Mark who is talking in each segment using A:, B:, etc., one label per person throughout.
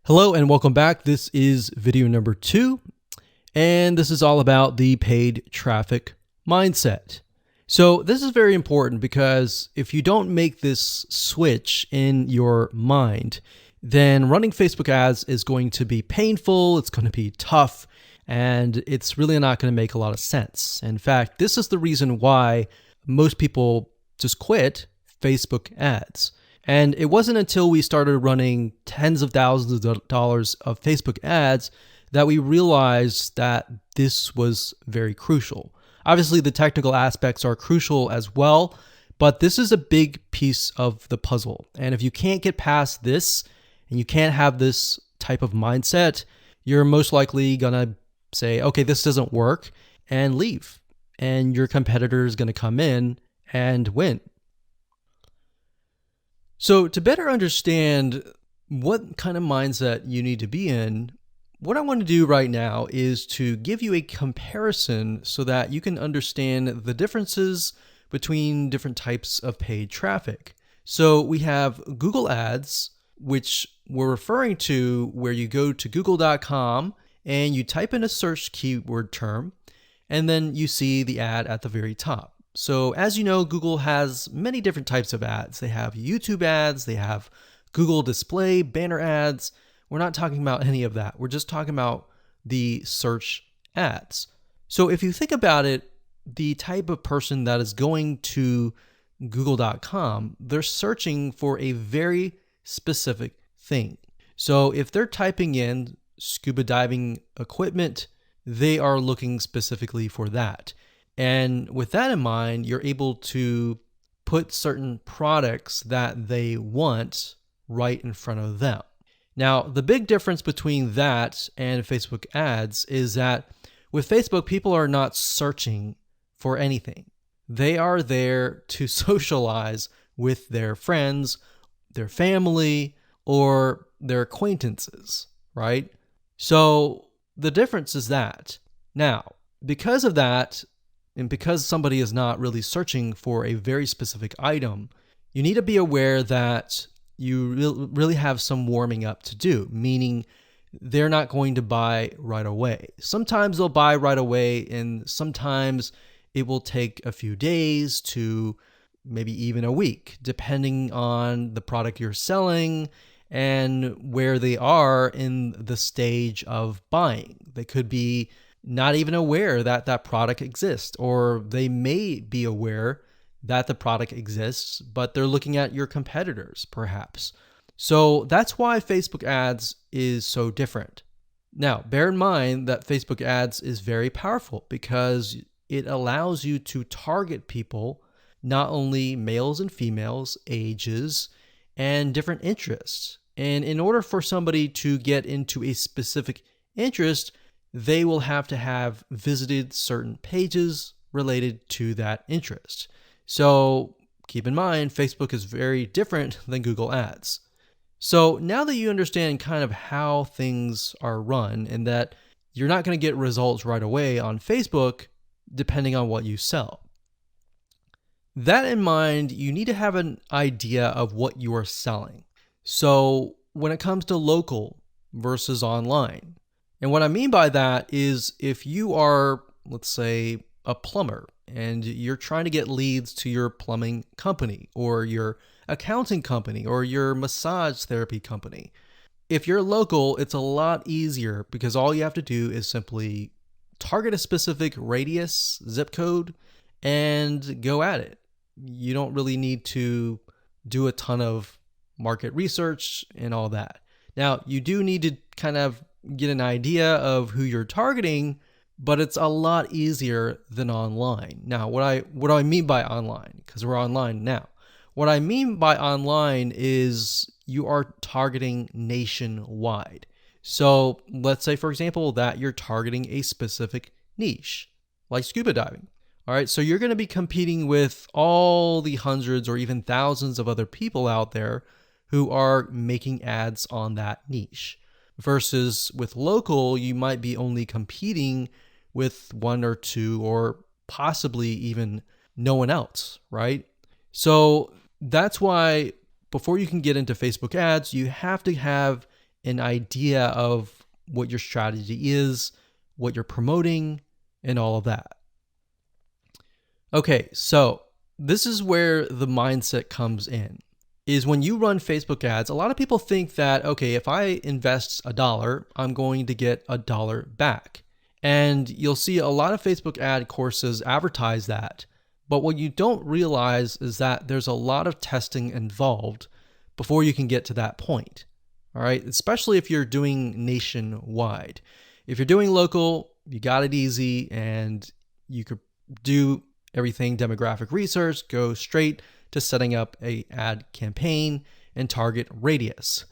A: Hello and welcome back. This is video number 2, and this is all about the paid traffic mindset. So this is very important because if you don't make this switch in your mind, then running Facebook ads is going to be painful, it's going to be tough, and it's really not going to make a lot of sense. In fact, this is the reason why most people just quit Facebook ads. And it wasn't until we started running tens of thousands of dollars of Facebook ads that we realized that this was very crucial. Obviously, the technical aspects are crucial as well, but this is a big piece of the puzzle. And if you can't get past this and you can't have this type of mindset, you're most likely going to say, okay, this doesn't work, and leave. And your competitor is going to come in and win. So to better understand what kind of mindset you need to be in, what I want to do right now is to give you a comparison so that you can understand the differences between different types of paid traffic. So we have Google Ads, which we're referring to where you go to google.com and you type in a search keyword term, and then you see the ad at the very top. So as you know, Google has many different types of ads. They have YouTube ads, they have Google display, banner ads. We're not talking about any of that. We're just talking about the search ads. So if you think about it, the type of person that is going to google.com, they're searching for a very specific thing. So if they're typing in scuba diving equipment, they are looking specifically for that. And with that in mind, you're able to put certain products that they want right in front of them. Now, the big difference between that and Facebook ads is that with Facebook, people are not searching for anything. They are there to socialize with their friends, their family, or their acquaintances, right? So the difference is that. Now, because of that, and because somebody is not really searching for a very specific item, you need to be aware that you really have some warming up to do, meaning they're not going to buy right away. Sometimes they'll buy right away, and sometimes it will take a few days to maybe even a week, depending on the product you're selling and where they are in the stage of buying. They could be not even aware that that product exists, or they may be aware that the product exists, but they're looking at your competitors, perhaps. So that's why Facebook ads is so different. Now, bear in mind that Facebook ads is very powerful because it allows you to target people, not only males and females, ages, and different interests. And in order for somebody to get into a specific interest, they will have to have visited certain pages related to that interest. So keep in mind, Facebook is very different than Google Ads. So now that you understand kind of how things are run and that you're not going to get results right away on Facebook, depending on what you sell. That in mind, you need to have an idea of what you are selling. So when it comes to local versus online, and what I mean by that is if you are, let's say, a plumber and you're trying to get leads to your plumbing company or your accounting company or your massage therapy company. If you're local, it's a lot easier because all you have to do is simply target a specific radius, zip code, and go at it. You don't really need to do a ton of market research and all that. Now, you do need to kind of get an idea of who you're targeting, but it's a lot easier than online. Now, what do I mean by online? Because we're online now. What I mean by online is you are targeting nationwide. So let's say, for example, that you're targeting a specific niche, like scuba diving. All right, so you're going to be competing with all the hundreds or even thousands of other people out there who are making ads on that niche. Versus with local, you might be only competing with one or two or possibly even no one else, right? So that's why before you can get into Facebook ads, you have to have an idea of what your strategy is, what you're promoting, and all of that. Okay, so this is where the mindset comes in. Is when you run Facebook ads, a lot of people think that, okay, if I invest $1, I'm going to get $1 back. And you'll see a lot of Facebook ad courses advertise that. But what you don't realize is that there's a lot of testing involved before you can get to that point. All right, especially if you're doing nationwide. If you're doing local, you got it easy and you could do everything demographic research, go straight to setting up a ad campaign and target radius.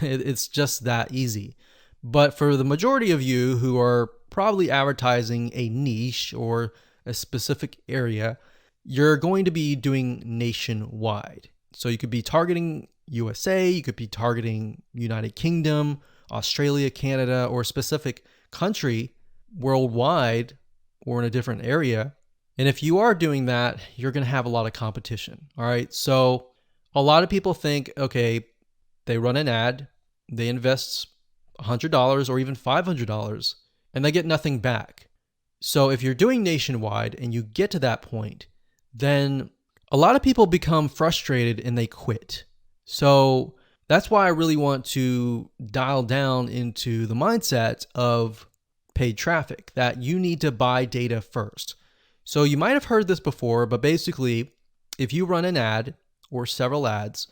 A: It's just that easy. But for the majority of you who are probably advertising a niche or a specific area, you're going to be doing nationwide. So you could be targeting USA, you could be targeting United Kingdom, Australia, Canada, or a specific country worldwide or in a different area. And if you are doing that, you're going to have a lot of competition. All right. So a lot of people think, okay, they run an ad, they invest $100 or even $500 and they get nothing back. So if you're doing nationwide and you get to that point, then a lot of people become frustrated and they quit. So that's why I really want to dial down into the mindset of paid traffic, that you need to buy data first. So you might have heard this before, but basically, if you run an ad or several ads,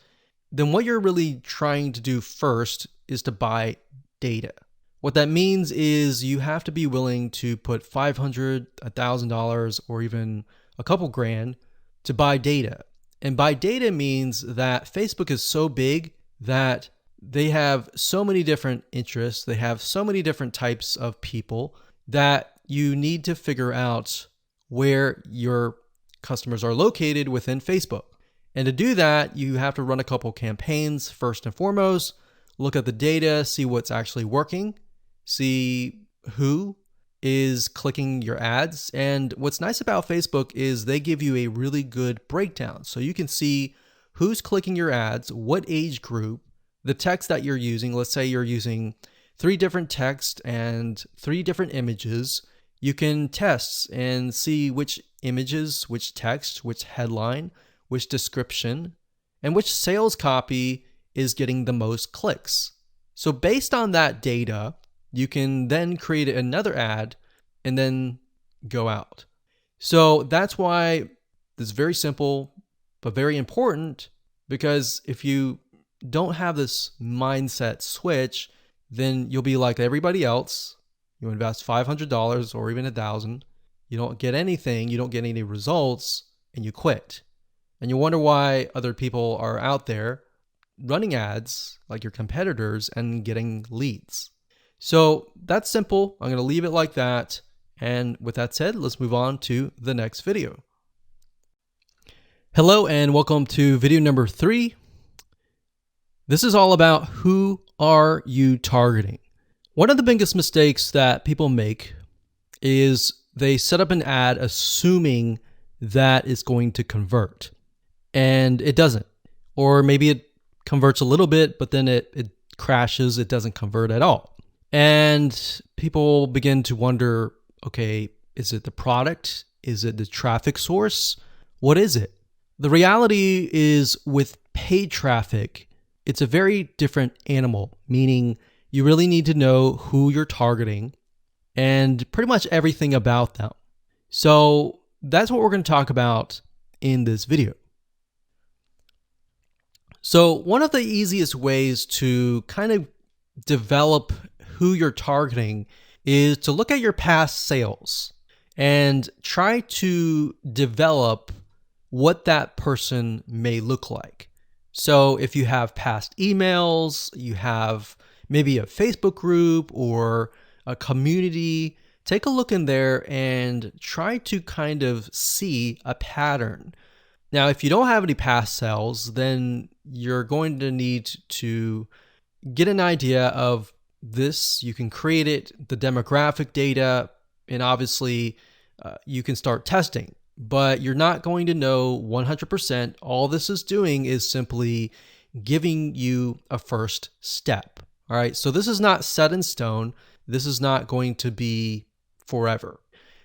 A: then what you're really trying to do first is to buy data. What that means is you have to be willing to put $500, $1,000, or even a couple grand to buy data. And buy data means that Facebook is so big that they have so many different interests, they have so many different types of people that you need to figure out where your customers are located within Facebook. And to do that, you have to run a couple campaigns first and foremost, look at the data, see what's actually working, see who is clicking your ads. And what's nice about Facebook is they give you a really good breakdown. So you can see who's clicking your ads, what age group, the text that you're using. Let's say you're using 3 different texts and 3 different images. You can test and see which images, which text, which headline, which description, and which sales copy is getting the most clicks. So based on that data, you can then create another ad and then go out. So that's why this is very simple, but very important, because if you don't have this mindset switch, then you'll be like everybody else. You invest $500 or even $1,000. You don't get anything. You don't get any results and you quit. And you wonder why other people are out there running ads like your competitors and getting leads. So that's simple. I'm going to leave it like that. And with that said, let's move on to the next video. Hello and welcome to video number 3. This is all about who are you targeting. One of the biggest mistakes that people make is they set up an ad assuming that it's going to convert, and it doesn't. Or maybe it converts a little bit, but then it crashes, it doesn't convert at all. And people begin to wonder, okay, is it the product? Is it the traffic source? What is it? The reality is with paid traffic, it's a very different animal, meaning you really need to know who you're targeting and pretty much everything about them. So that's what we're going to talk about in this video. So one of the easiest ways to kind of develop who you're targeting is to look at your past sales and try to develop what that person may look like. So if you have past emails, you have maybe a Facebook group or a community, take a look in there and try to kind of see a pattern. Now, if you don't have any past sales, then you're going to need to get an idea of this. You can create it, the demographic data, and obviously you can start testing. But you're not going to know 100%. All this is doing is simply giving you a first step. All right, so this is not set in stone. This is not going to be forever.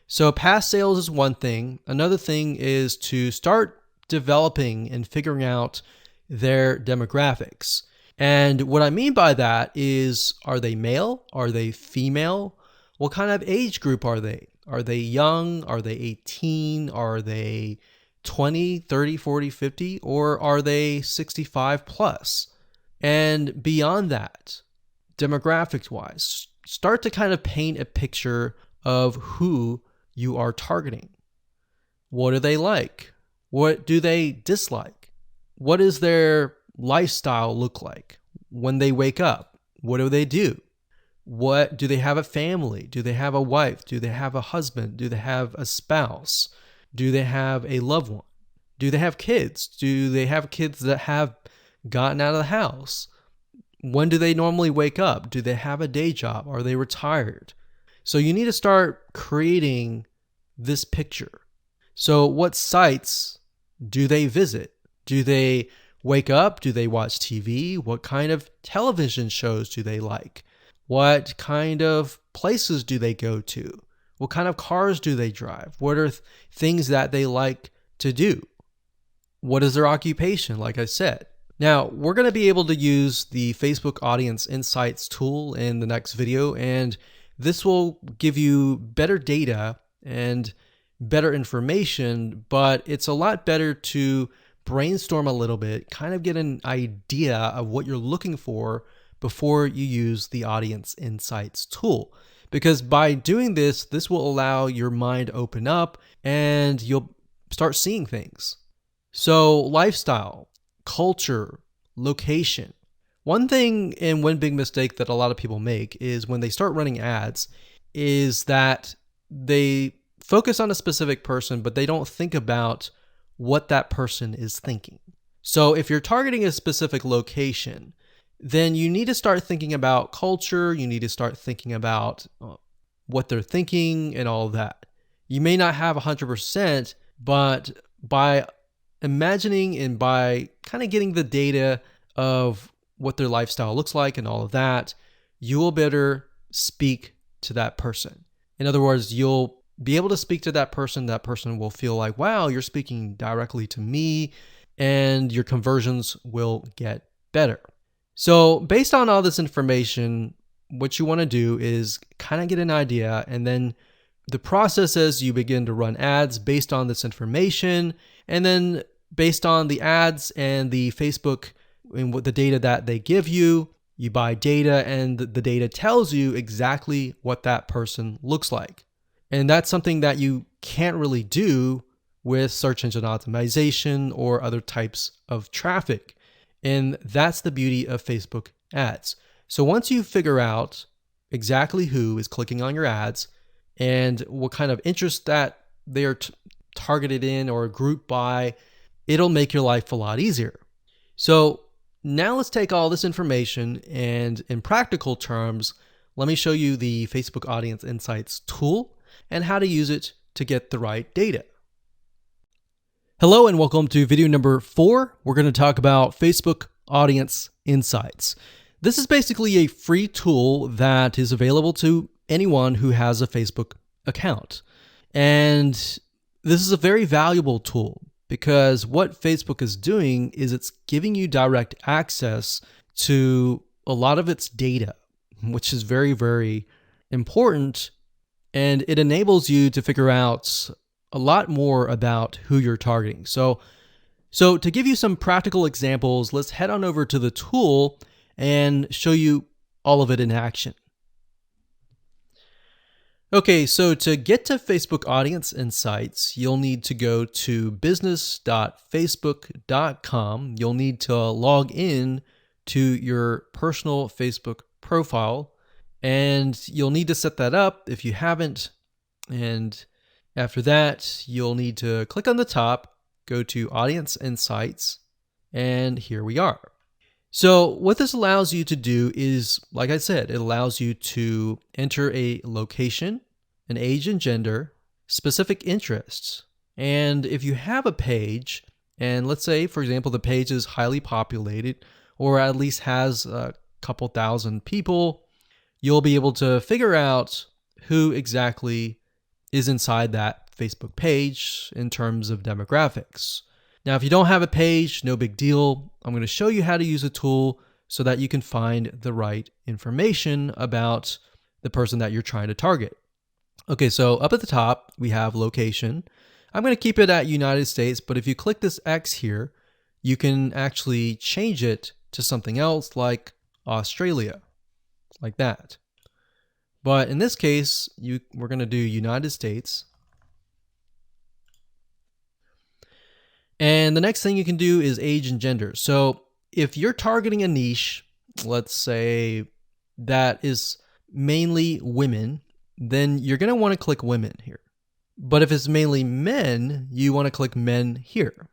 A: So past sales is one thing. Another thing is to start developing and figuring out their demographics. And what I mean by that is, are they male? Are they female? What kind of age group are they? Are they young? Are they 18? Are they 20, 30, 40, 50? Or are they 65 plus? And beyond that, demographics wise, start to kind of paint a picture of who you are targeting. What do they like? What do they dislike? What does their lifestyle look like when they wake up? What do they do? What do they have a family? Do they have a wife? Do they have a husband? Do they have a spouse? Do they have a loved one? Do they have kids? Do they have kids that have gotten out of the house? When do they normally wake up? Do they have a day job? Are they retired? So you need to start creating this picture. So what sites do they visit? Do they wake up? Do they watch TV? What kind of television shows do they like? What kind of places do they go to? What kind of cars do they drive? What are things that they like to do? What is their occupation, like I said? Now, we're going to be able to use the Facebook Audience Insights tool in the next video, and this will give you better data and better information, but it's a lot better to brainstorm a little bit, kind of get an idea of what you're looking for before you use the Audience Insights tool. Because by doing this, this will allow your mind to open up and you'll start seeing things. So lifestyle, culture, location. One thing and one big mistake that a lot of people make is when they start running ads is that they focus on a specific person, but they don't think about what that person is thinking. So if you're targeting a specific location, then you need to start thinking about culture. You need to start thinking about what they're thinking and all of that. You may not have 100%, but by imagining and by kind of getting the data of what their lifestyle looks like and all of that, you will better speak to that person. In other words, you'll be able to speak to that person. That person will feel like, wow, you're speaking directly to me, and your conversions will get better. So based on all this information, what you want to do is kind of get an idea, and then the process is you begin to run ads based on this information, and then based on the ads and the Facebook and what the data that they give you, you buy data, and the data tells you exactly what that person looks like. And that's something that you can't really do with search engine optimization or other types of traffic. And that's the beauty of Facebook ads. So once you figure out exactly who is clicking on your ads and what kind of interest that they are targeted in or grouped by, it'll make your life a lot easier. So now let's take all this information and in practical terms, let me show you the Facebook Audience Insights tool and how to use it to get the right data. Hello and welcome to video number 4. We're going to talk about Facebook Audience Insights. This is basically a free tool that is available to anyone who has a Facebook account. And this is a very valuable tool because what Facebook is doing is it's giving you direct access to a lot of its data, which is very, very important. And it enables you to figure out a lot more about who you're targeting. So to give you some practical examples, let's head on over to the tool and show you all of it in action. Okay, so to get to Facebook Audience Insights, you'll need to go to business.facebook.com. You'll need to log in to your personal Facebook profile, and you'll need to set that up if you haven't. And after that, you'll need to click on the top, go to Audience Insights, and here we are. So what this allows you to do is, like I said, it allows you to enter a location, an age and gender, specific interests. And if you have a page, and let's say, for example, the page is highly populated, or at least has couple thousand people, you'll be able to figure out who exactly is inside that Facebook page in terms of demographics. Now, if you don't have a page, no big deal. I'm going to show you how to use a tool so that you can find the right information about the person that you're trying to target. Okay, so up at the top, we have location. I'm going to keep it at United States, but if you click this X here, you can actually change it to something else like Australia, like that. But in this case, we're going to do United States. And the next thing you can do is age and gender. So if you're targeting a niche, let's say that is mainly women, then you're going to want to click women here. But if it's mainly men, you want to click men here.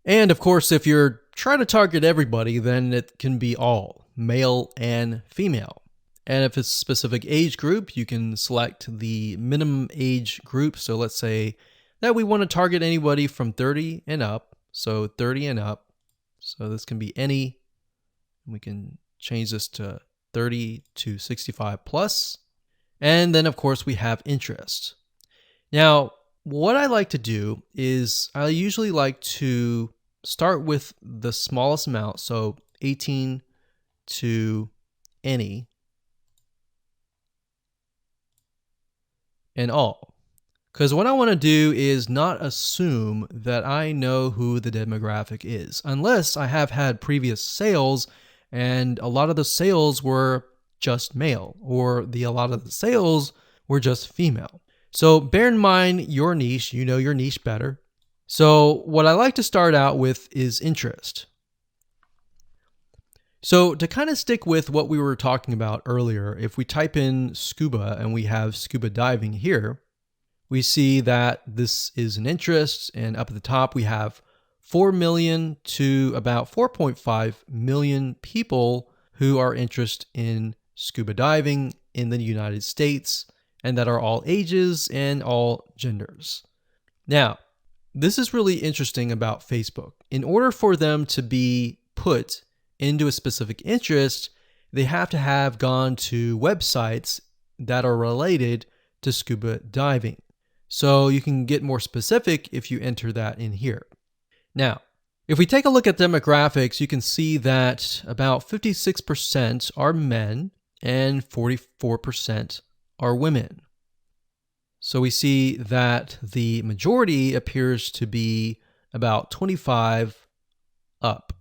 A: And of course, if you're trying to target everybody, then it can be all, male and female. And if it's a specific age group, you can select the minimum age group. So let's say that we want to target anybody from 30 and up. So 30 and up. So this can be any. We can change this to 30 to 65 plus. And then of course we have interest. Now, what I like to do is I usually like to start with the smallest amount. So 18 to any and all. Because what I want to do is not assume that I know who the demographic is, unless I have had previous sales and a lot of the sales were just male, or a lot of the sales were just female. So bear in mind your niche, you know your niche better. So what I like to start out with is interest. So to kind of stick with what we were talking about earlier, if we type in scuba and we have scuba diving here, we see that this is an interest, and up at the top we have 4 million to about 4.5 million people who are interested in scuba diving in the United States, and that are all ages and all genders. Now, this is really interesting about Facebook. In order for them to be put into a specific interest, they have to have gone to websites that are related to scuba diving. So you can get more specific if you enter that in here. Now, if we take a look at demographics, you can see that about 56% are men and 44% are women. So we see that the majority appears to be about 25 up.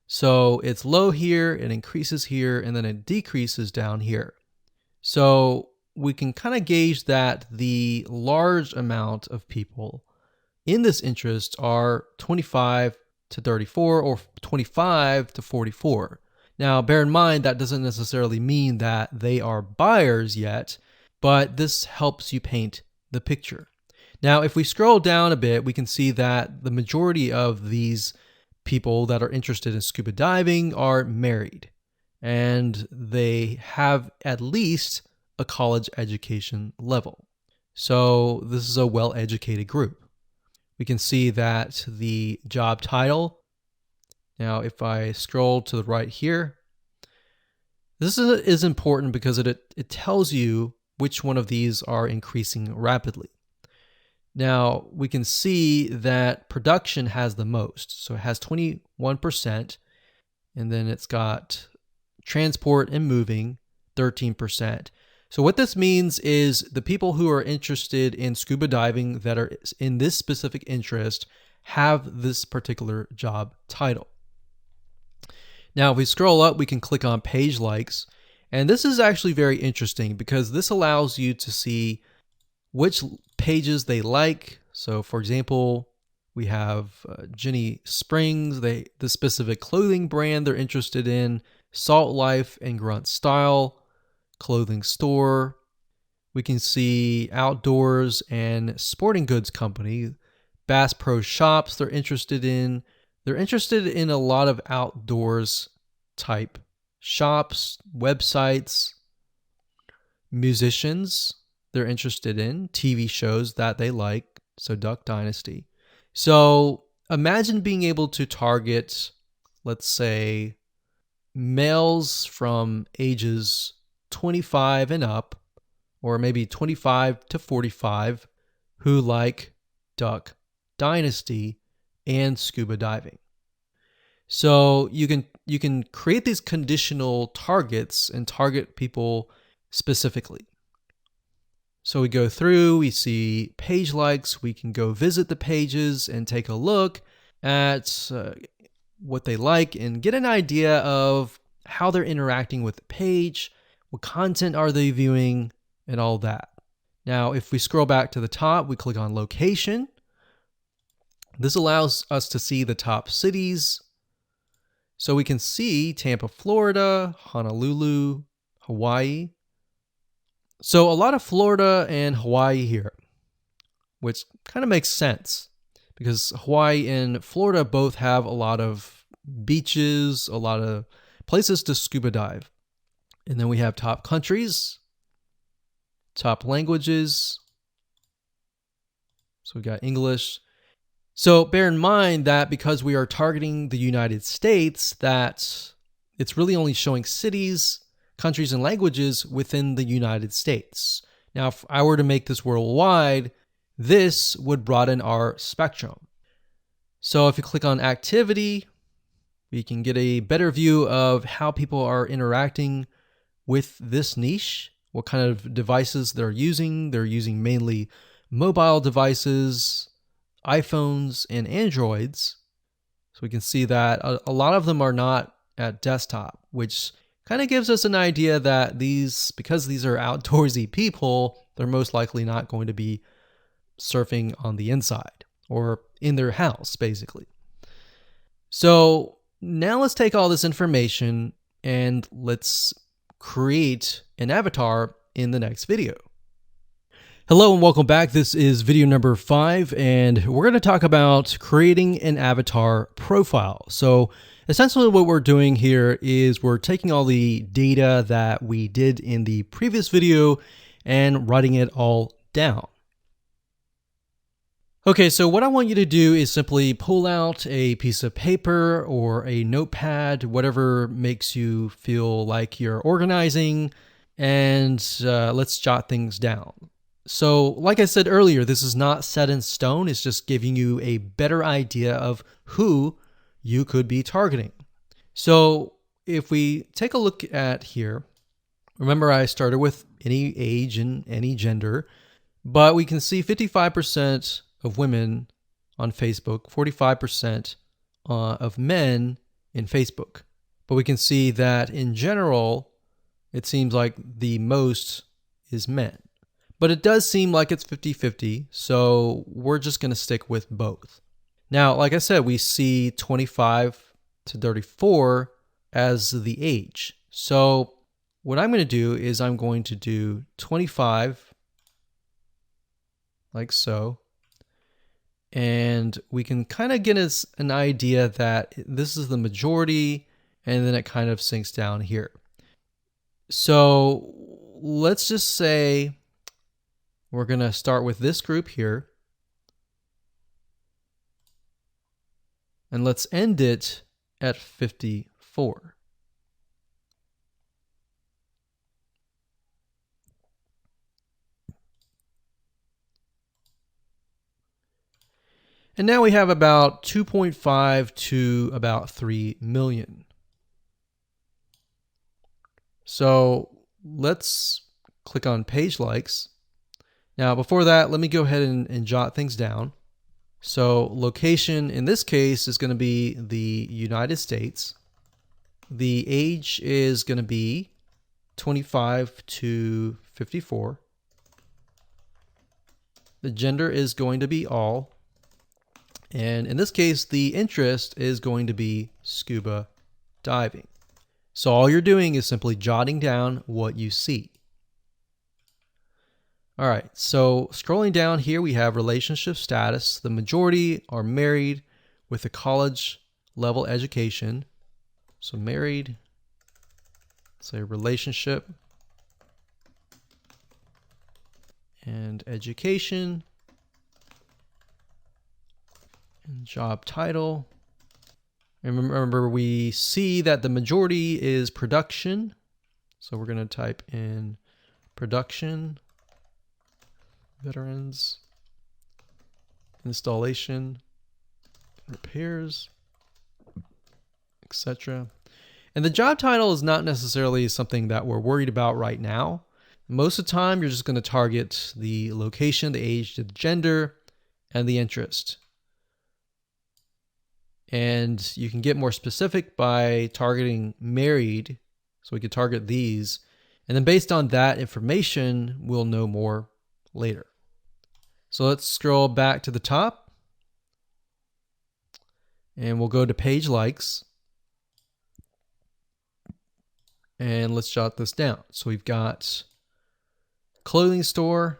A: So it's low here, it increases here, and then it decreases down here. So we can kind of gauge that the large amount of people in this interest are 25 to 34 or 25 to 44. Now, bear in mind that doesn't necessarily mean that they are buyers yet, but this helps you paint the picture. Now, if we scroll down a bit, we can see that the majority of these people that are interested in scuba diving are married, and they have at least a college education level. So this is a well-educated group. We can see that the job title, now if I scroll to the right here, this is important because it tells you which one of these are increasing rapidly. Now we can see that production has the most. So it has 21%, and then it's got transport and moving 13%. So what this means is the people who are interested in scuba diving that are in this specific interest have this particular job title. Now, if we scroll up, we can click on page likes. And this is actually very interesting because this allows you to see which pages they like. So for example, we have Jenny Springs, the specific clothing brand they're interested in, Salt Life and Grunt Style, clothing store. We can see outdoors and sporting goods company, Bass Pro Shops they're interested in. They're interested in a lot of outdoors type shops, websites, musicians they're interested in, TV shows that they like, so Duck Dynasty. So imagine being able to target, let's say, males from ages 25 and up, or maybe 25 to 45, who like Duck Dynasty and scuba diving. So you can create these conditional targets and target people specifically. So we go through, we see page likes, we can go visit the pages and take a look at what they like and get an idea of how they're interacting with the page, what content are they viewing, and all that. Now, if we scroll back to the top, we click on location. This allows us to see the top cities. So we can see Tampa, Florida, Honolulu, Hawaii. So a lot of Florida and Hawaii here, which kind of makes sense because Hawaii and Florida both have a lot of beaches, a lot of places to scuba dive. And then we have top countries, top languages. So we got English. So bear in mind that because we are targeting the United States, that it's really only showing cities, countries, and languages within the United States. Now, if I were to make this worldwide, this would broaden our spectrum. So if you click on activity, we can get a better view of how people are interacting with this niche, what kind of devices they're using. They're using mainly mobile devices, iPhones, and Androids. So we can see that a lot of them are not at desktop, which kind of gives us an idea that because these are outdoorsy people, they're most likely not going to be surfing on the inside or in their house, basically. So now let's take all this information and let's create an avatar in the next video. Hello and welcome back. This is video number 5, and we're going to talk about creating an avatar profile. So essentially what we're doing here is we're taking all the data that we did in the previous video and writing it all down. Okay, so what I want you to do is simply pull out a piece of paper or a notepad, whatever makes you feel like you're organizing, and let's jot things down. So like I said earlier, this is not set in stone. It's just giving you a better idea of who you could be targeting. So if we take a look at here, remember I started with any age and any gender, but we can see 55% of women on Facebook, 45% of men in Facebook. But we can see that in general, it seems like the most is men. But it does seem like it's 50-50, so we're just going to stick with both. Now, like I said, we see 25 to 34 as the age. So what I'm going to do is I'm going to do 25, like so. And we can kind of get us an idea that this is the majority, and then it kind of sinks down here. So let's just say we're going to start with this group here. And let's end it at 54. And now we have about 2.5 to about 3 million. So let's click on page likes. Now, before that, let me go ahead and jot things down. So location in this case is going to be the United States. The age is going to be 25 to 54. The gender is going to be all. And in this case, the interest is going to be scuba diving. So all you're doing is simply jotting down what you see. All right, so scrolling down here, we have relationship status. The majority are married with a college level education. So married, say relationship, and education, and job title, And remember, we see that the majority is production. So we're going to type in production, veterans, installation, repairs, etc. And the job title is not necessarily something that we're worried about right now. Most of the time, you're just going to target the location, the age, the gender, and the interest. And you can get more specific by targeting married. So we could target these. And then based on that information, we'll know more later. So let's scroll back to the top. And we'll go to page likes. And let's jot this down. So we've got clothing store.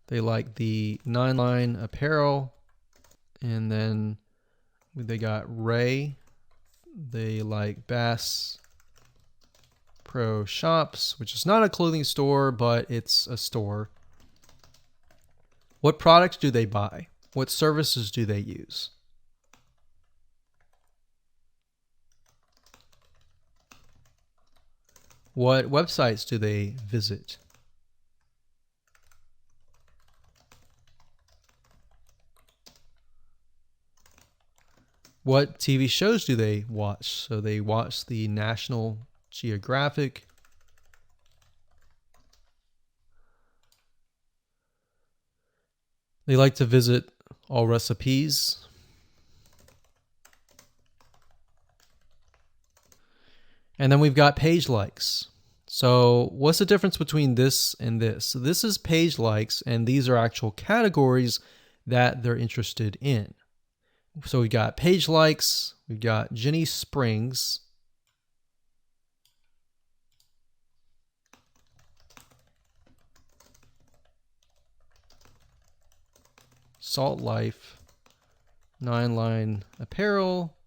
A: They like the 9-line apparel. And then they got Ray. They like Bass Pro Shops, which is not a clothing store, but it's a store. What products do they buy? What services do they use? What websites do they visit? What TV shows do they watch? So they watch the National Geographic. They like to visit All Recipes. And then we've got page likes. So what's the difference between this and this? So this is page likes, and these are actual categories that they're interested in. So we got page likes, we've got Jenny Springs, Salt Life, 9-line apparel.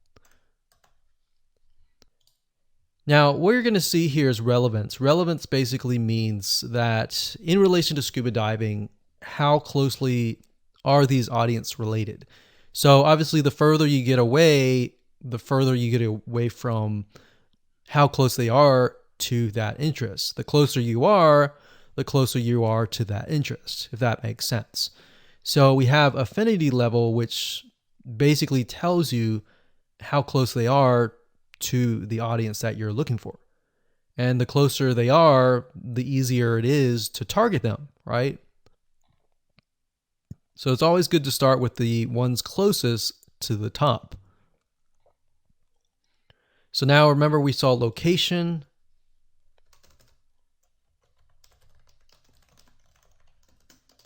A: Now, what you're going to see here is relevance. Relevance basically means that in relation to scuba diving, how closely are these audience related? So obviously, the further you get away, the further you get away from how close they are to that interest. The closer you are, the closer you are to that interest, if that makes sense. So we have affinity level, which basically tells you how close they are to the audience that you're looking for. And the closer they are, the easier it is to target them, right? So it's always good to start with the ones closest to the top. So now remember, we saw location.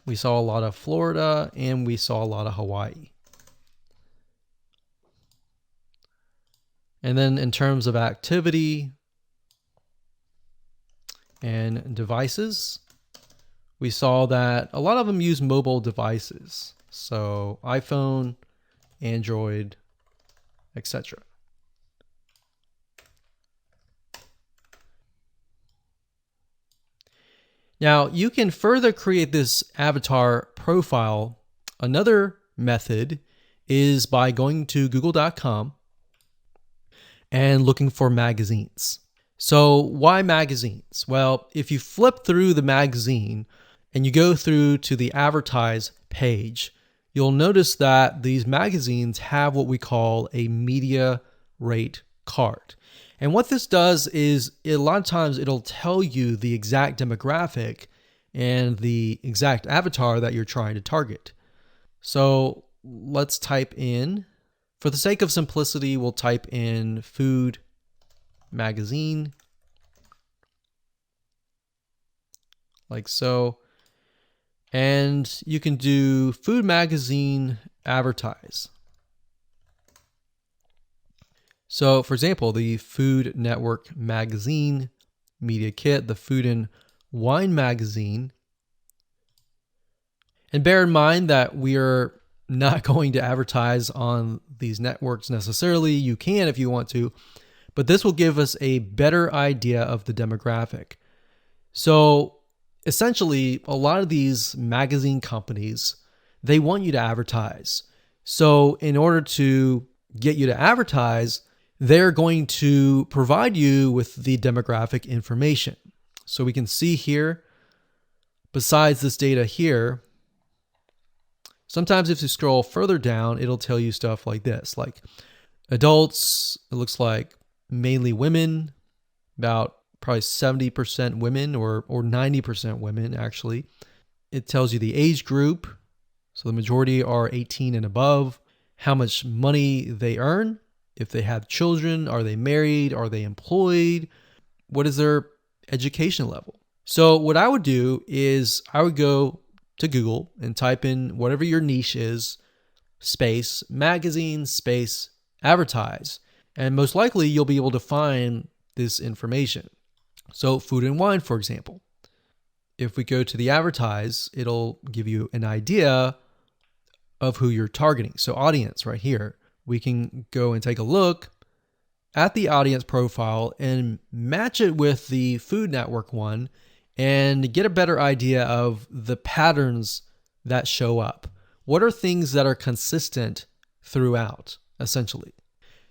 A: We saw a lot of Florida, and we saw a lot of Hawaii. And then in terms of activity and devices, we saw that a lot of them use mobile devices. So iPhone, Android, etc. Now, you can further create this avatar profile. Another method is by going to google.com and looking for magazines. So why magazines? Well, if you flip through the magazine and you go through to the advertise page, you'll notice that these magazines have what we call a media rate card. And what this does is a lot of times it'll tell you the exact demographic and the exact avatar that you're trying to target. So let's type in, for the sake of simplicity, we'll type in food magazine, like so. And you can do food magazine advertise. So for example, the Food Network magazine media kit, the Food and Wine magazine. And bear in mind that we are not going to advertise on these networks necessarily. You can if you want to, but this will give us a better idea of the demographic. So essentially, a lot of these magazine companies, they want you to advertise. So in order to get you to advertise, they're going to provide you with the demographic information. So we can see here, besides this data here, sometimes if you scroll further down, it'll tell you stuff like this, like adults, it looks like mainly women, about probably 70% women or 90% women actually. It tells you the age group. So the majority are 18 and above, how much money they earn, if they have children, are they married, are they employed, what is their education level. So what I would do is I would go to Google and type in whatever your niche is, space, magazine, space, advertise. And most likely you'll be able to find this information. So food and wine, for example. If we go to the advertise, it'll give you an idea of who you're targeting. So audience right here, we can go and take a look at the audience profile and match it with the Food Network one and get a better idea of the patterns that show up. What are things that are consistent throughout, essentially?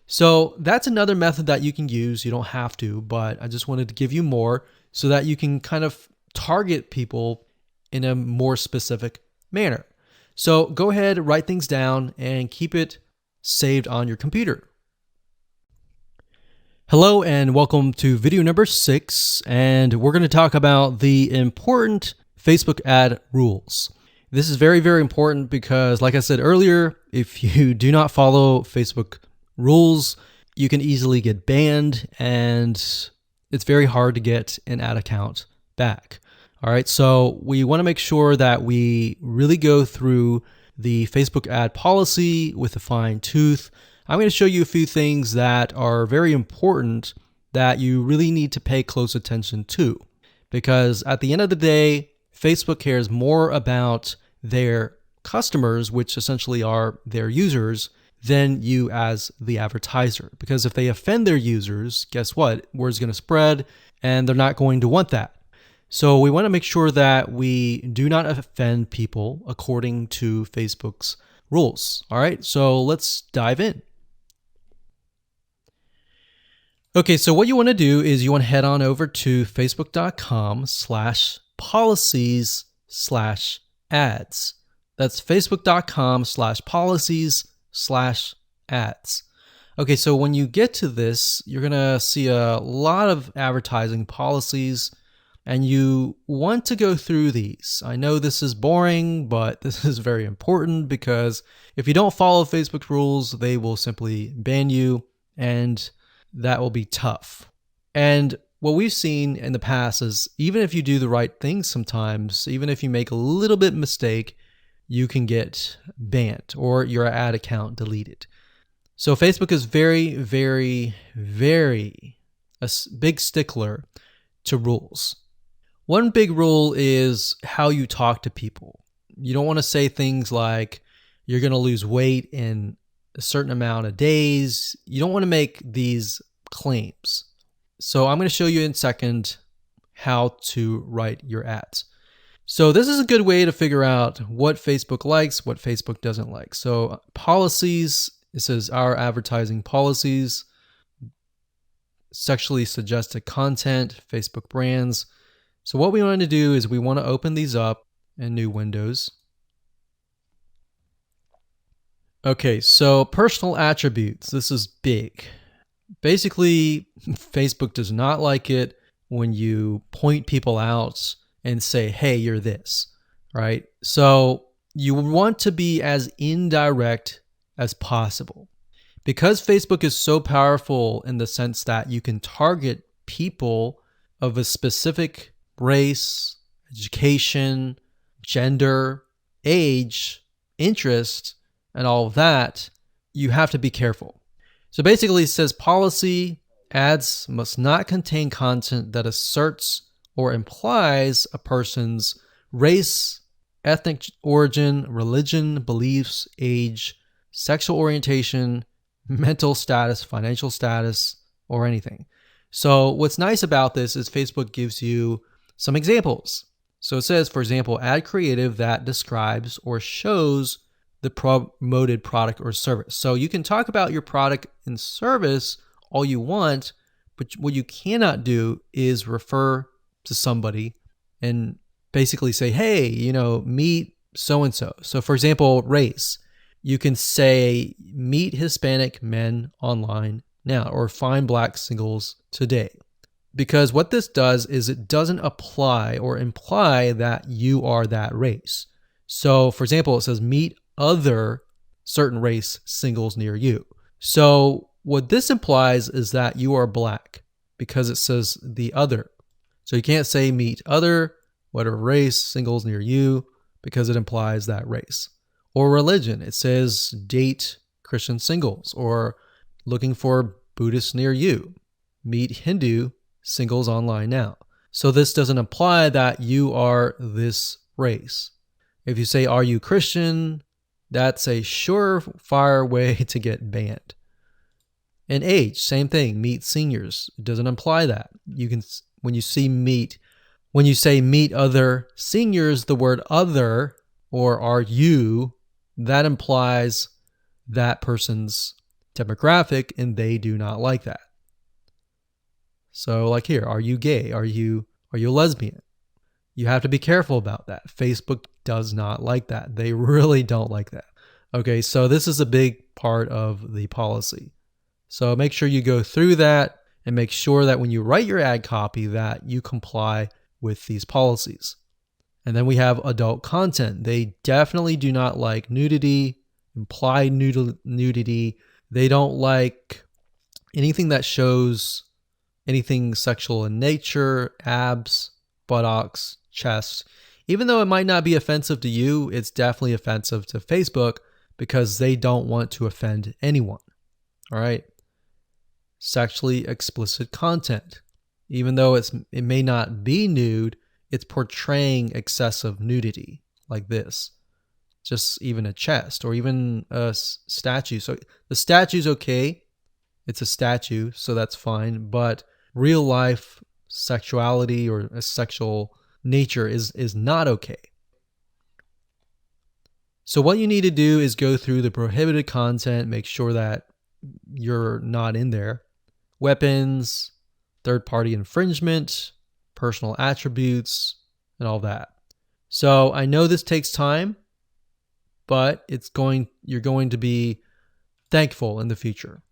A: So that's another method that you can use. You don't have to, but I just wanted to give you more so that you can kind of target people in a more specific manner. So go ahead, write things down, and keep it saved on your computer. Hello and welcome to video number 6, and we're going to talk about the important Facebook ad rules. This is very, very important because, like I said earlier, if you do not follow Facebook rules, you can easily get banned, and it's very hard to get an ad account back. All right, so we want to make sure that we really go through the Facebook ad policy with a fine tooth. I'm going to show you a few things that are very important that you really need to pay close attention to, because at the end of the day, Facebook cares more about their customers, which essentially are their users, than you as the advertiser. Because if they offend their users, guess what? Word's going to spread, and they're not going to want that. So we want to make sure that we do not offend people according to Facebook's rules. All right, so let's dive in. Okay, so what you want to do is you want to head on over to facebook.com/policies/ads. That's facebook.com/policies/ads. Okay, so when you get to this, you're going to see a lot of advertising policies, and you want to go through these. I know this is boring, but this is very important because if you don't follow Facebook rules, they will simply ban you, and that will be tough. And what we've seen in the past is even if you do the right thing sometimes, even if you make a little bit mistake, you can get banned or your ad account deleted. So Facebook is very, very, very a big stickler to rules. One big rule is how you talk to people. You don't want to say things like you're going to lose weight in a certain amount of days. You don't want to make these claims. So I'm going to show you in a second how to write your ads. So this is a good way to figure out what Facebook likes, what Facebook doesn't like. So policies, it says our advertising policies, sexually suggested content, Facebook brands. So what we want to do is we want to open these up in new windows. Okay, so personal attributes. This is big. Basically, Facebook does not like it when you point people out and say, hey, you're this, right? So you want to be as indirect as possible. Because Facebook is so powerful in the sense that you can target people of a specific race, education, gender, age, interest, and all of that, you have to be careful. So basically it says policy ads must not contain content that asserts or implies a person's race, ethnic origin, religion, beliefs, age, sexual orientation, mental status, financial status, or anything. So what's nice about this is Facebook gives you some examples. So it says, for example, add creative that describes or shows the promoted product or service. So you can talk about your product and service all you want, but what you cannot do is refer to somebody and basically say, hey, meet so-and-so. So for example, race, you can say, meet Hispanic men online now, or find Black singles today. Because what this does is it doesn't apply or imply that you are that race. So for example, it says meet other certain race singles near you. So what this implies is that you are Black because it says the other. So you can't say meet other whatever race singles near you because it implies that race. Or religion, it says date Christian singles, or looking for Buddhists near you. Meet Hindu singles online now. So this doesn't imply that you are this race. If you say, are you Christian? That's a surefire way to get banned. And age, same thing, meet seniors. It doesn't imply that. You can, when you say meet other seniors, the word other or are you, that implies that person's demographic and they do not like that. So like here, are you gay? Are you a lesbian? You have to be careful about that. Facebook does not like that. They really don't like that. Okay, so this is a big part of the policy. So make sure you go through that and make sure that when you write your ad copy that you comply with these policies. And then we have adult content. They definitely do not like nudity, implied nudity. They don't like anything that shows anything sexual in nature, abs, buttocks, chest. Even though it might not be offensive to you, it's definitely offensive to Facebook because they don't want to offend anyone. All right. Sexually explicit content. Even though it may not be nude, it's portraying excessive nudity like this. Just even a chest or even a statue. So the statue's okay. It's a statue, so that's fine. But real life sexuality or a sexual nature is not okay. So what you need to do is go through the prohibited content, make sure that you're not in there. Weapons, third-party infringement, personal attributes, and all that. So I know this takes time, but you're going to be thankful in the future.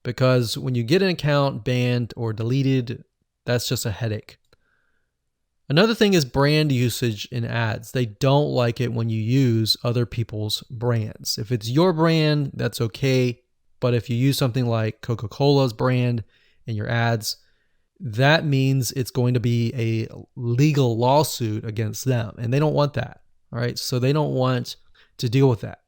A: Because when you get an account banned or deleted, that's just a headache. Another thing is brand usage in ads. They don't like it when you use other people's brands. If it's your brand, that's okay. But if you use something like Coca-Cola's brand in your ads, that means it's going to be a legal lawsuit against them. And they don't want that. All right. So they don't want to deal with that.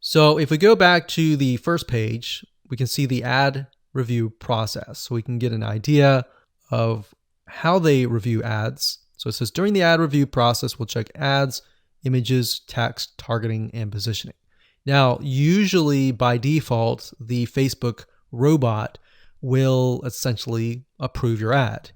A: So if we go back to the first page, we can see the ad review process. So we can get an idea of how they review ads. So it says during the ad review process, we'll check ads, images, text, targeting, and positioning. Now, usually by default, the Facebook robot will essentially approve your ad.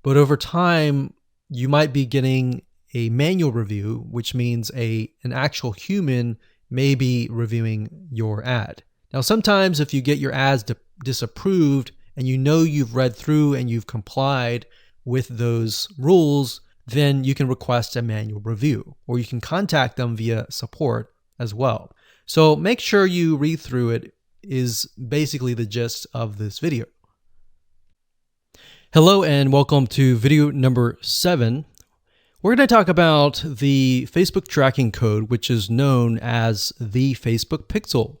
A: But over time, you might be getting a manual review, which means an actual human may be reviewing your ad. Now, sometimes if you get your ads disapproved and you know you've read through and you've complied with those rules, then you can request a manual review, or you can contact them via support as well. So make sure you read through it is basically the gist of this video. Hello and welcome to video number 7. We're going to talk about the Facebook tracking code, which is known as the Facebook Pixel.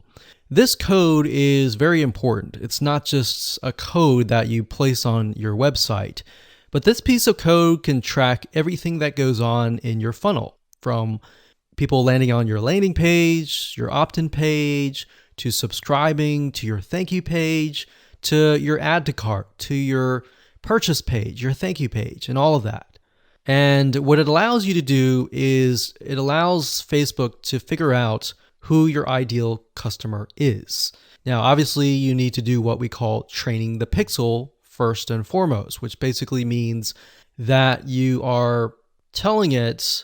A: This code is very important. It's not just a code that you place on your website, but this piece of code can track everything that goes on in your funnel, from people landing on your landing page, your opt-in page, to subscribing, to your thank you page, to your add to cart, to your purchase page, your thank you page, and all of that. And what it allows you to do is it allows Facebook to figure out who your ideal customer is. Now, obviously, you need to do what we call training the pixel first and foremost, which basically means that you are telling it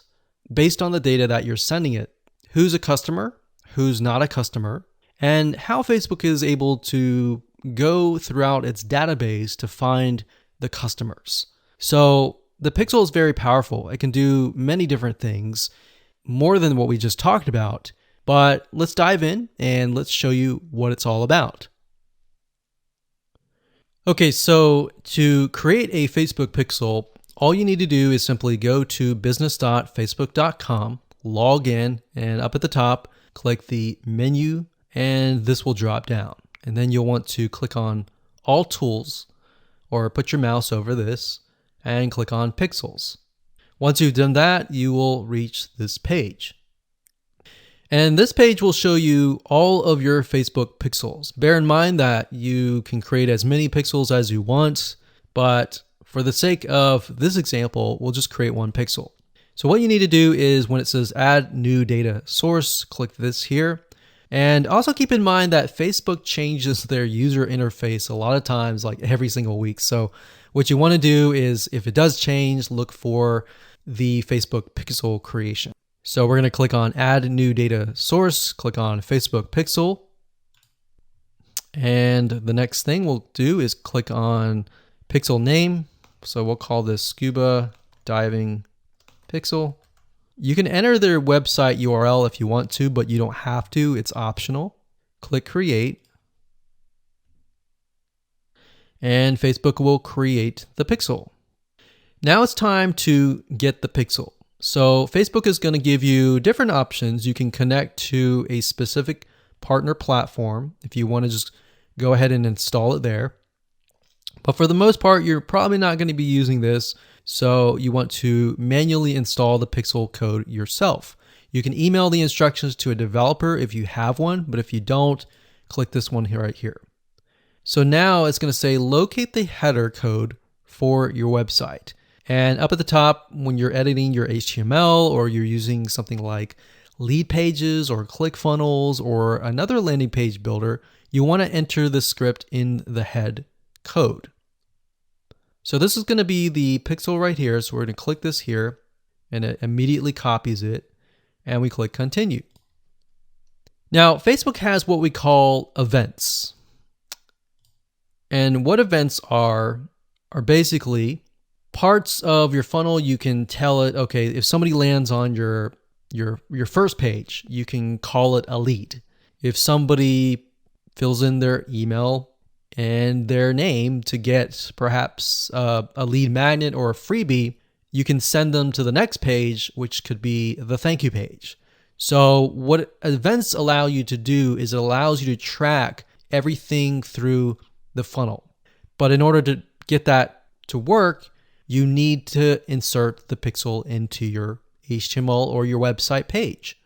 A: based on the data that you're sending it, who's a customer, who's not a customer, and how Facebook is able to go throughout its database to find the customers. So the pixel is very powerful. It can do many different things, more than what we just talked about. But let's dive in and let's show you what it's all about. Okay, so to create a Facebook pixel, all you need to do is simply go to business.facebook.com, log in, and up at the top, click the menu, and this will drop down. And then you'll want to click on All Tools, or put your mouse over this, and click on Pixels. Once you've done that, you will reach this page. And this page will show you all of your Facebook pixels. Bear in mind that you can create as many pixels as you want, but for the sake of this example, we'll just create one pixel. So what you need to do is when it says add new data source, click this here. And also keep in mind that Facebook changes their user interface a lot of times, like every single week. So what you want to do is if it does change, look for the Facebook pixel creation. So we're going to click on add new data source, click on Facebook pixel. And the next thing we'll do is click on pixel name. So we'll call this scuba diving pixel. You can enter their website URL if you want to, but you don't have to. It's optional. Click create. And Facebook will create the pixel. Now it's time to get the pixel. So Facebook is going to give you different options. You can connect to a specific partner platform if you want to just go ahead and install it there. But for the most part, you're probably not going to be using this. So you want to manually install the pixel code yourself. You can email the instructions to a developer if you have one, but if you don't, click this one here right here. So now it's going to say locate the header code for your website. And up at the top, when you're editing your HTML or you're using something like Lead Pages or ClickFunnels or another landing page builder, you want to enter the script in the head code. So this is going to be the pixel right here. So we're going to click this here and it immediately copies it and we click continue. Now, Facebook has what we call events. And what events are basically parts of your funnel. You can tell it, okay, if somebody lands on your first page, you can call it a lead. If somebody fills in their email and their name to get perhaps a lead magnet or a freebie, you can send them to the next page, which could be the thank you page. So what events allow you to do is it allows you to track everything through the funnel. But in order to get that to work, you need to insert the pixel into your HTML or your website page.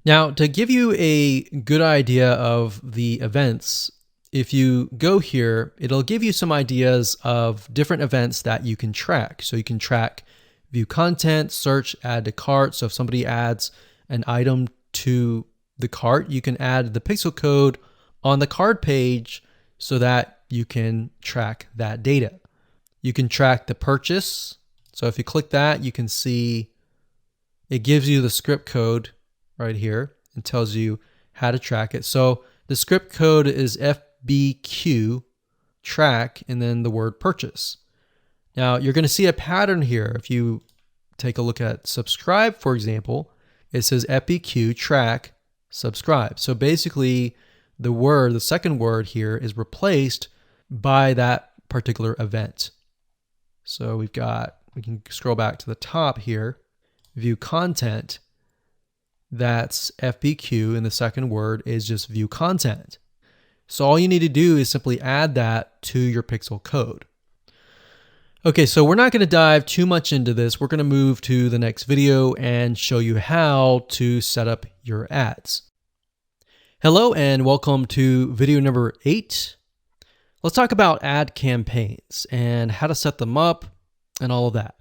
A: Now, to give you a good idea of the events, if you go here, it'll give you some ideas of different events that you can track. So you can track view content, search, add to cart. So if somebody adds an item to the cart, you can add the pixel code on the cart page so that you can track that data. You can track the purchase. So if you click that, you can see it gives you the script code right here and tells you how to track it. So the script code is FBQ track and then the word purchase. Now you're going to see a pattern here. If you take a look at subscribe, for example, it says FBQ track subscribe. So basically the second word here is replaced by that particular event. So we can scroll back to the top here, view content, that's FBQ, and the second word is just view content. So all you need to do is simply add that to your pixel code. Okay, so we're not going to dive too much into this. We're going to move to the next video and show you how to set up your ads. Hello and welcome to video number 8. Let's talk about ad campaigns and how to set them up and all of that.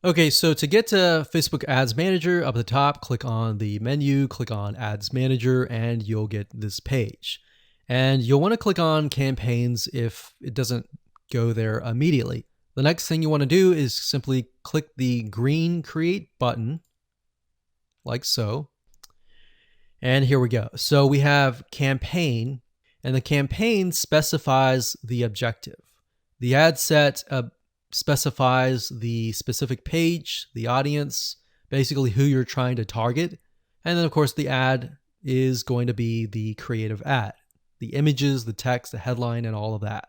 A: Okay, so to get to Facebook Ads Manager, up at the top, click on the menu, click on Ads Manager, and you'll get this page. And you'll want to click on campaigns if it doesn't go there immediately. The next thing you want to do is simply click the green create button, like so. And here we go. So we have campaign, and the campaign specifies the objective. The ad set specifies the specific page, the audience, basically who you're trying to target. And then of course the ad is going to be the creative ad, the images, the text, the headline, and all of that.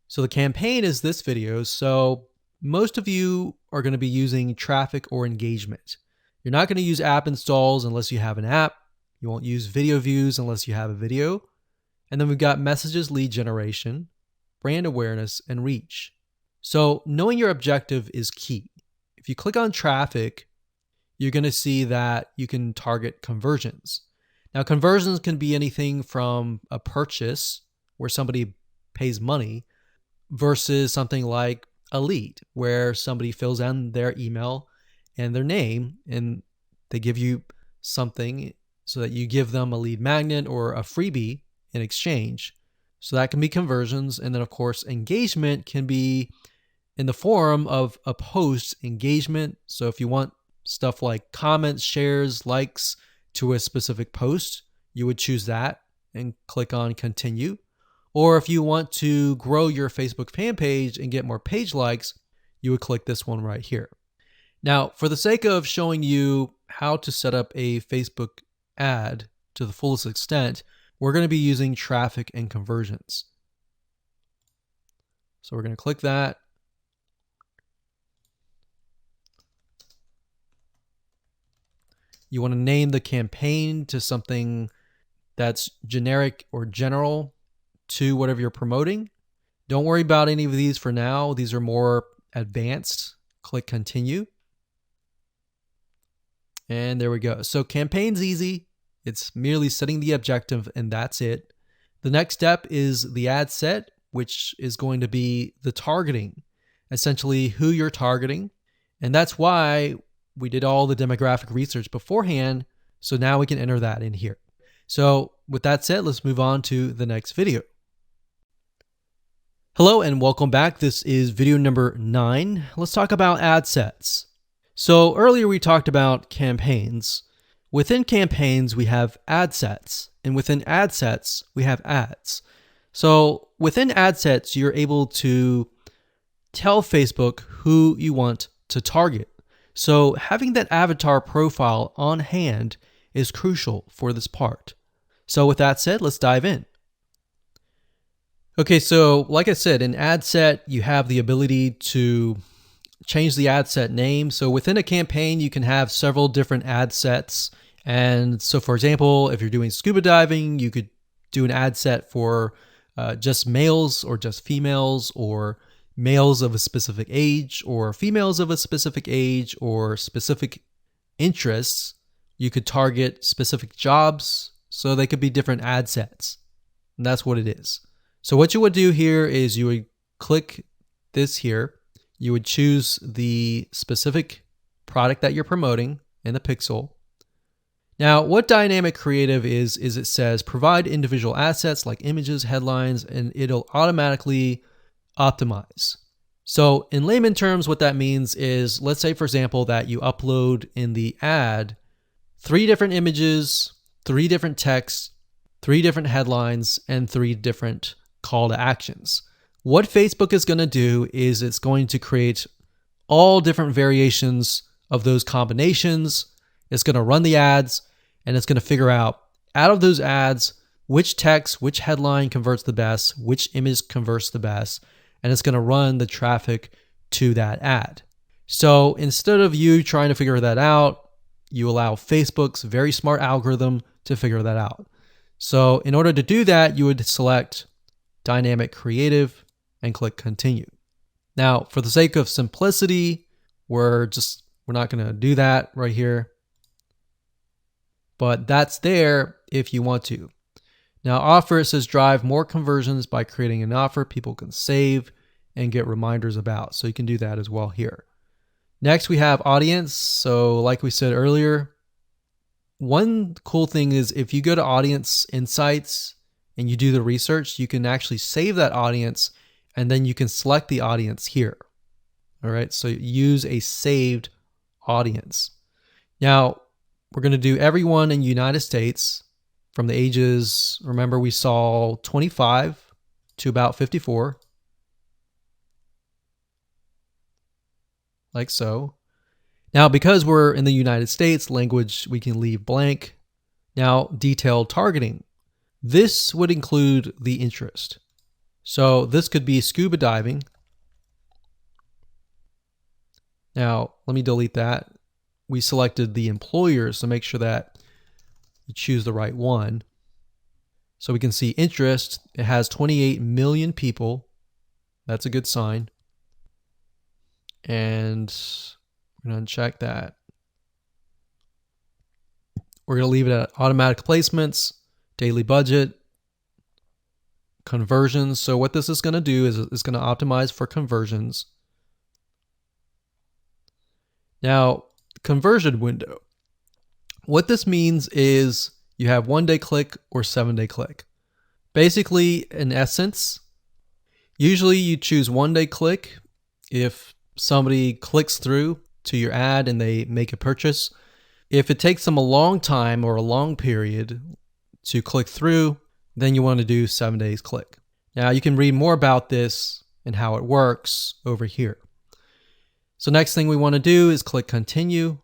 A: So the campaign is this video. So most of you are going to be using traffic or engagement. You're not going to use app installs unless you have an app. You won't use video views unless you have a video. And then we've got messages, lead generation, brand awareness, and reach. So knowing your objective is key. If you click on traffic, you're going to see that you can target conversions. Now, conversions can be anything from a purchase where somebody pays money versus something like a lead where somebody fills in their email and their name and they give you something so that you give them a lead magnet or a freebie in exchange. So that can be conversions. And then of course, engagement can be in the form of a post engagement. So if you want stuff like comments, shares, likes to a specific post, you would choose that and click on continue. Or if you want to grow your Facebook fan page and get more page likes, you would click this one right here. Now, for the sake of showing you how to set up a Facebook ad to the fullest extent, we're going to be using traffic and conversions. So we're going to click that. You want to name the campaign to something that's generic or general to whatever you're promoting. Don't worry about any of these for now. These are more advanced. Click continue. And there we go. So campaign's easy. It's merely setting the objective and that's it. The next step is the ad set, which is going to be the targeting, essentially who you're targeting. And that's why we did all the demographic research beforehand. So now we can enter that in here. So with that said, let's move on to the next video. Hello and welcome back. This is video number 9. Let's talk about ad sets. So earlier we talked about campaigns. Within campaigns, we have ad sets, and within ad sets, we have ads. So within ad sets, you're able to tell Facebook who you want to target. So having that avatar profile on hand is crucial for this part. So with that said, let's dive in. Okay, so like I said, in ad set, you have the ability to change the ad set name. So within a campaign, you can have several different ad sets. And so for example, if you're doing scuba diving, you could do an ad set for just males or just females, or males of a specific age or females of a specific age or specific interests. You could target specific jobs. So they could be different ad sets. And that's what it is. So what you would do here is you would click this here. You would choose the specific product that you're promoting in the pixel. Now, what dynamic creative is it says provide individual assets like images, headlines, and it'll automatically optimize. So in layman terms, what that means is, let's say, for example, that you upload in the ad 3 different images, 3 different texts, 3 different headlines, and 3 different call to actions. What Facebook is going to do is it's going to create all different variations of those combinations. It's going to run the ads, and it's going to figure out of those ads, which text, which headline converts the best, which image converts the best, and it's going to run the traffic to that ad. So instead of you trying to figure that out, you allow Facebook's very smart algorithm to figure that out. So in order to do that, you would select Dynamic Creative and click Continue. Now, for the sake of simplicity, we're not going to do that right here. But that's there if you want to. Now, offer, it says drive more conversions by creating an offer people can save and get reminders about. So you can do that as well here. Next, we have audience. So like we said earlier, one cool thing is if you go to Audience Insights and you do the research, you can actually save that audience and then you can select the audience here. All right, so use a saved audience. Now, we're going to do everyone in the United States from the ages, remember we saw 25 to about 54, like so. Now, because we're in the United States, language we can leave blank. Now, detailed targeting. This would include the interest. So this could be scuba diving. Now, let me delete that. We selected the employers, so make sure that you choose the right one. So we can see interest. It has 28 million people. That's a good sign. And we're going to uncheck that. We're going to leave it at automatic placements, daily budget, conversions. So what this is going to do is it's going to optimize for conversions. Now, conversion window. What this means is you have 1-day click or 7-day click. Basically, in essence, usually you choose 1-day click if somebody clicks through to your ad and they make a purchase. If it takes them a long time or a long period to click through, then you want to do 7 days click. Now you can read more about this and how it works over here. So next thing we want to do is click continue.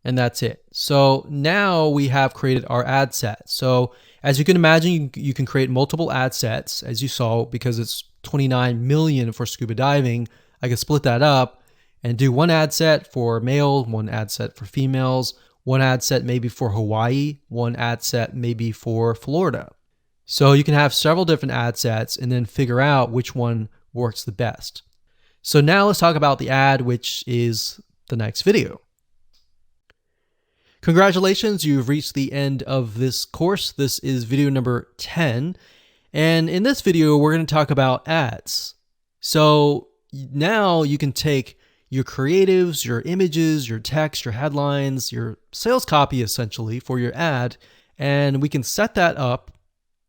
A: And that's it. So now we have created our ad set. So as you can imagine, you can create multiple ad sets, as you saw, because it's 29 million for scuba diving. I can split that up and do one ad set for male, one ad set for females, one ad set maybe for Hawaii, one ad set maybe for Florida. So you can have several different ad sets and then figure out which one works the best. So now let's talk about the ad, which is the next video. Congratulations, you've reached the end of this course. This is video number 10. And in this video, we're going to talk about ads. So now you can take your creatives, your images, your text, your headlines, your sales copy essentially for your ad, and we can set that up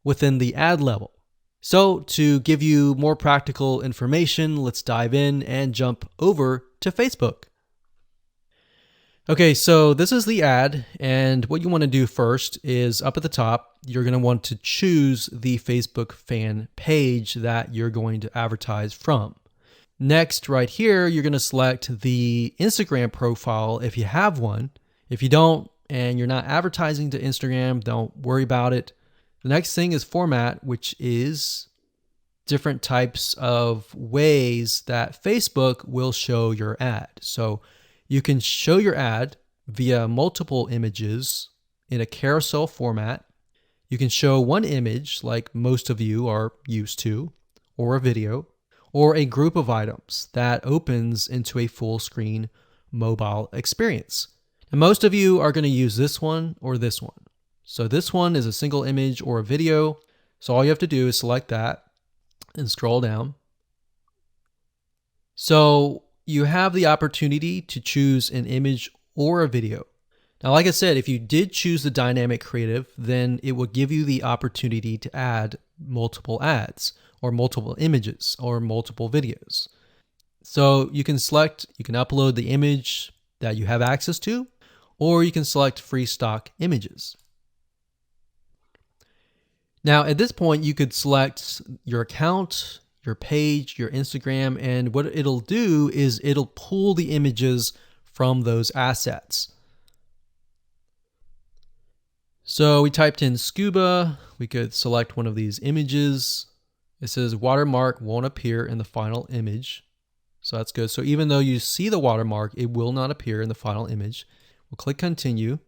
A: within the ad level. So to give you more practical information, let's dive in and jump over to Facebook. Okay, so this is the ad, and what you want to do first is up at the top, you're going to want to choose the Facebook fan page that you're going to advertise from. Next, right here, you're going to select the Instagram profile if you have one. If you don't and you're not advertising to Instagram, don't worry about it. The next thing is format, which is different types of ways that Facebook will show your ad. So you can show your ad via multiple images in a carousel format. You can show one image like most of you are used to, or a video, or a group of items that opens into a full screen mobile experience. And most of you are going to use this one or this one. So this one is a single image or a video. So all you have to do is select that and scroll down. So you have the opportunity to choose an image or a video. Now, like I said, if you did choose the dynamic creative, then it will give you the opportunity to add multiple ads or multiple images or multiple videos. So you can select, you can upload the image that you have access to, or you can select free stock images. Now, at this point, you could select your account, your page, your Instagram, and what it'll do is it'll pull the images from those assets. So we typed in scuba, we could select one of these images. It says watermark won't appear in the final image. So that's good. So even though you see the watermark, it will not appear in the final image. We'll click continue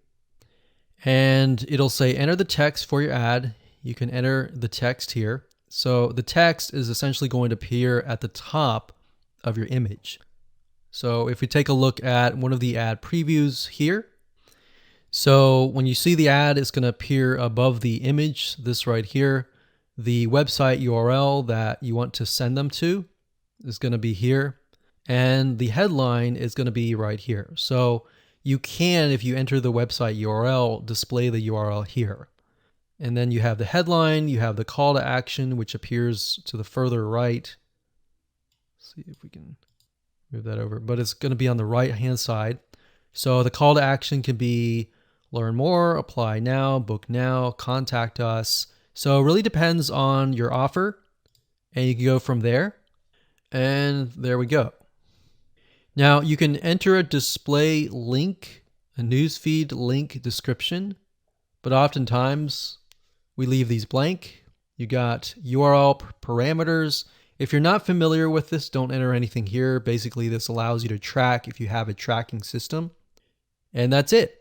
A: and it'll say enter the text for your ad. You can enter the text here. So the text is essentially going to appear at the top of your image. So if we take a look at one of the ad previews here, so when you see the ad, it's going to appear above the image, this right here. The website URL that you want to send them to is going to be here. And the headline is going to be right here. So you can, if you enter the website URL, display the URL here. And then you have the headline, you have the call to action, which appears to the further right. Let's see if we can move that over, but it's going to be on the right-hand side. So the call to action can be learn more, apply now, book now, contact us. So it really depends on your offer, and you can go from there. And there we go. Now you can enter a display link, a newsfeed link description, but oftentimes we leave these blank. You got URL parameters. If you're not familiar with this, don't enter anything here. Basically, this allows you to track if you have a tracking system. And that's it.